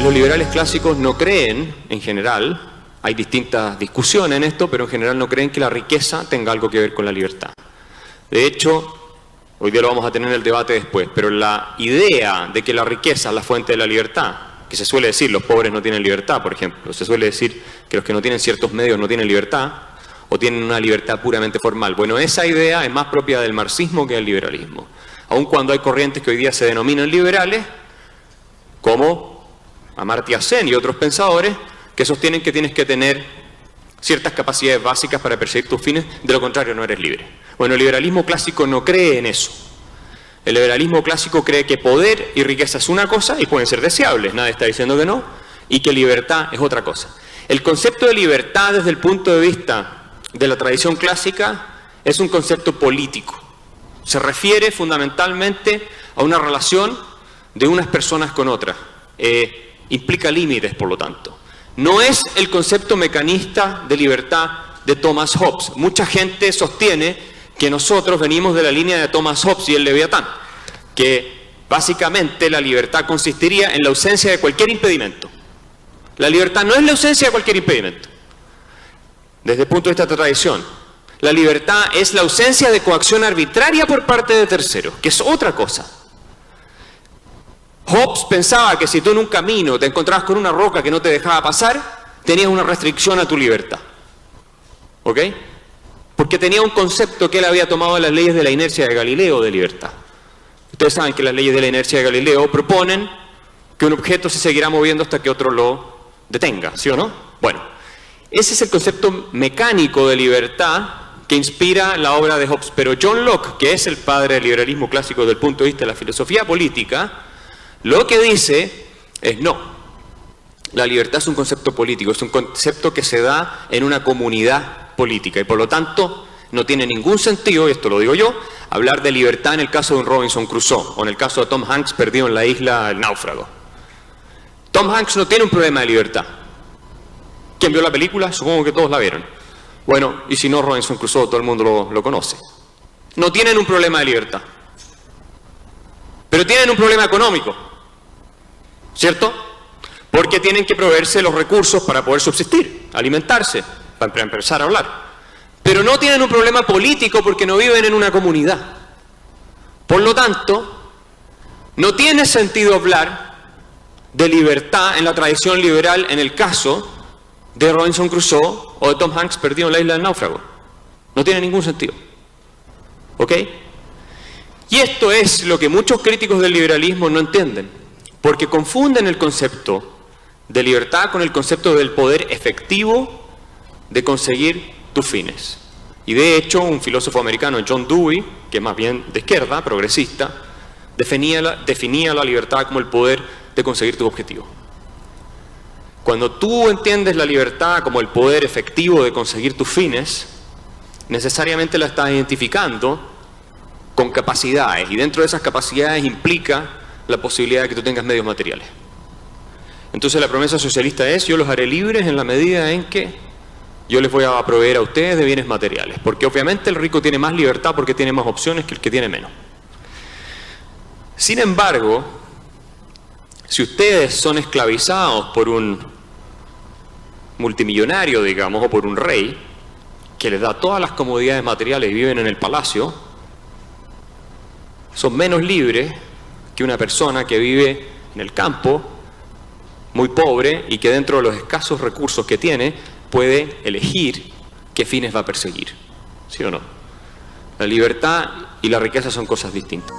Los liberales clásicos no creen, en general, hay distintas discusiones en esto, pero en general no creen que la riqueza tenga algo que ver con la libertad. De hecho, hoy día lo vamos a tener en el debate después, pero la idea de que la riqueza es la fuente de la libertad, que se suele decir los pobres no tienen libertad, por ejemplo, se suele decir que los que no tienen ciertos medios no tienen libertad, o tienen una libertad puramente formal. Bueno, esa idea es más propia del marxismo que del liberalismo. Aun cuando hay corrientes que hoy día se denominan liberales, como Amartya Sen y otros pensadores, que sostienen que tienes que tener ciertas capacidades básicas para perseguir tus fines, de lo contrario no eres libre. Bueno, el liberalismo clásico no cree en eso. El liberalismo clásico cree que poder y riqueza es una cosa y pueden ser deseables, nadie está diciendo que no, y que libertad es otra cosa. El concepto de libertad desde el punto de vista de la tradición clásica es un concepto político. Se refiere fundamentalmente a una relación de unas personas con otras. Implica límites, por lo tanto. No es el concepto mecanista de libertad de Thomas Hobbes. Mucha gente sostiene que nosotros venimos de la línea de Thomas Hobbes y el Leviatán, que básicamente la libertad consistiría en la ausencia de cualquier impedimento. La libertad no es la ausencia de cualquier impedimento. Desde el punto de vista de esta tradición, la libertad es la ausencia de coacción arbitraria por parte de terceros, que es otra cosa. Hobbes pensaba que si tú en un camino te encontrabas con una roca que no te dejaba pasar, tenías una restricción a tu libertad. ¿Ok? Porque tenía un concepto que él había tomado de las leyes de la inercia de Galileo de libertad. Ustedes saben que las leyes de la inercia de Galileo proponen que un objeto se seguirá moviendo hasta que otro lo detenga, ¿sí o no? Bueno, ese es el concepto mecánico de libertad que inspira la obra de Hobbes. Pero John Locke, que es el padre del liberalismo clásico desde el punto de vista de la filosofía política, lo que dice es no. La libertad es un concepto político, es un concepto que se da en una comunidad política y por lo tanto no tiene ningún sentido, y esto lo digo yo, hablar de libertad en el caso de un Robinson Crusoe o en el caso de Tom Hanks perdido en la isla El Náufrago. Tom Hanks no tiene un problema de libertad. ¿Quién vio la película? Supongo que todos la vieron. Bueno, y si no, Robinson Crusoe todo el mundo lo conoce. No tienen un problema de libertad. Pero tienen un problema económico, ¿cierto? Porque tienen que proveerse los recursos para poder subsistir, alimentarse, para empezar a hablar. Pero no tienen un problema político porque no viven en una comunidad. Por lo tanto, no tiene sentido hablar de libertad en la tradición liberal en el caso de Robinson Crusoe o de Tom Hanks perdido en la isla del náufrago. No tiene ningún sentido. ¿Ok? Y esto es lo que muchos críticos del liberalismo no entienden, porque confunden el concepto de libertad con el concepto del poder efectivo de conseguir tus fines. Y de hecho, un filósofo americano, John Dewey, que es más bien de izquierda, progresista, definía la libertad como el poder de conseguir tu objetivo. Cuando tú entiendes la libertad como el poder efectivo de conseguir tus fines, necesariamente la estás identificando con capacidades, y dentro de esas capacidades implica la posibilidad de que tú tengas medios materiales. Entonces la promesa socialista es: yo los haré libres en la medida en que yo les voy a proveer a ustedes de bienes materiales, porque obviamente el rico tiene más libertad porque tiene más opciones que el que tiene menos. Sin embargo, si ustedes son esclavizados por un multimillonario, digamos, o por un rey que les da todas las comodidades materiales y viven en el palacio, son menos libres que una persona que vive en el campo, muy pobre, y que dentro de los escasos recursos que tiene, puede elegir qué fines va a perseguir. ¿Sí o no? La libertad y la riqueza son cosas distintas.